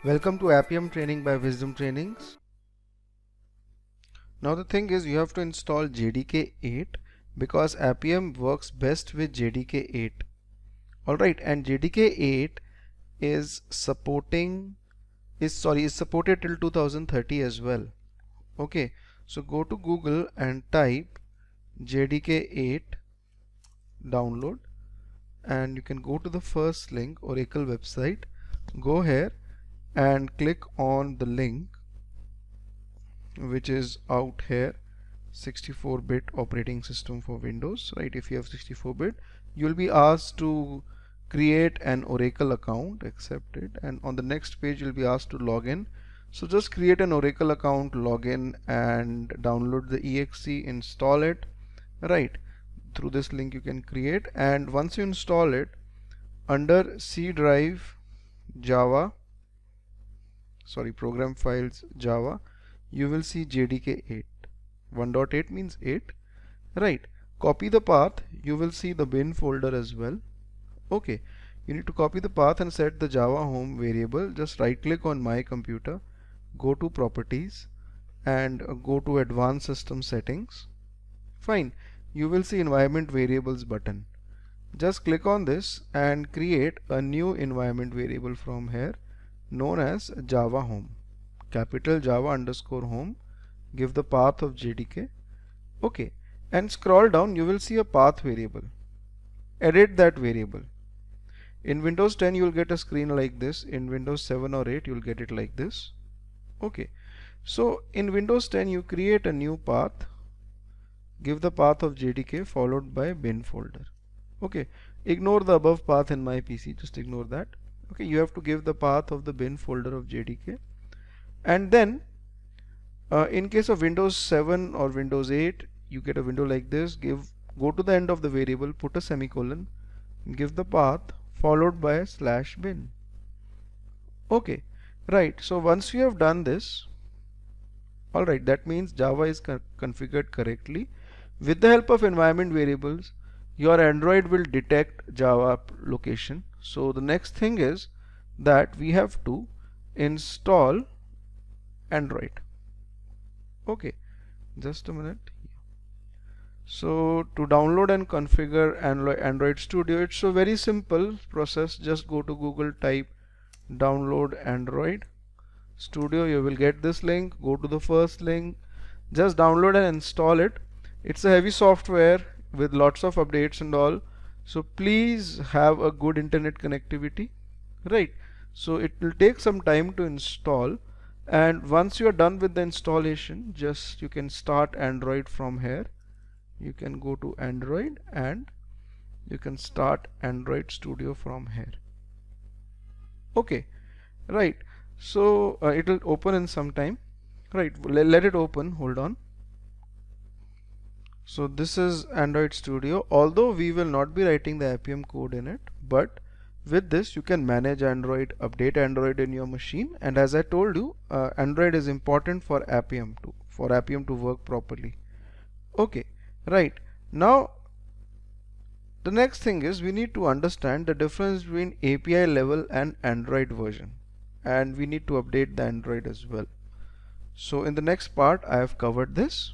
Welcome to Appium training by Wisdom Trainings. Now the thing is, you have to install JDK 8 because Appium works best with JDK 8. Alright, and JDK 8 is supported till 2030 as well. Okay, so go to Google and type JDK 8 download, and you can go to the first link, Oracle website. Go here and click on the link which is out here, 64-bit operating system for Windows, right? If you have 64-bit, you'll be asked to create an Oracle account, accept it, and on the next page you'll be asked to log in. So just create an Oracle account, log in, and download the exe, install it, right? Through this link you can create, and once you install it, under C drive Java, program files Java, you will see JDK 8. 1.8 means 8, right? Copy the path, you will see the bin folder as well. Okay, you need to copy the path and set the Java home variable. Just right click on my computer, go to properties, and go to advanced system settings. Fine, you will see environment variables button. Just click on this and create a new environment variable from here known as Java home, capital Java underscore home. Give the path of JDK. Okay, and scroll down, you will see a path variable. Edit that variable. In Windows 10 you will get a screen like this. In Windows 7 or 8 you will get it like this. Okay, so in Windows 10 you create a new path, give the path of JDK followed by bin folder. Okay, ignore the above path in my PC, just ignore that. Okay, you have to give the path of the bin folder of JDK, and then in case of Windows 7 or Windows 8 you get a window like this. Go to the end of the variable, put a semicolon, give the path followed by /bin. Okay, right, so once you have done this, alright, that means Java is configured correctly. With the help of environment variables, your Android will detect Java location. So the next thing is that we have to install Android. Okay, just a minute. So to download and configure Android Studio, it's a very simple process. Just go to Google, type download Android Studio, you will get this link. Go to the first link, just download and install it. It's a heavy software with lots of updates and all, so please have a good internet connectivity, right? So it will take some time to install, and once you are done with the installation, just you can start Android from here. You can go to Android and you can start Android Studio from here. Okay, right, so it will open in some time, right? Let it open, hold on. So this is Android Studio. Although we will not be writing the Appium code in it, but with this you can manage Android, update Android in your machine, and as I told you, Android is important for Appium to work properly. Okay, right, now the next thing is we need to understand the difference between API level and Android version, and we need to update the Android as well. So in the next part I have covered this.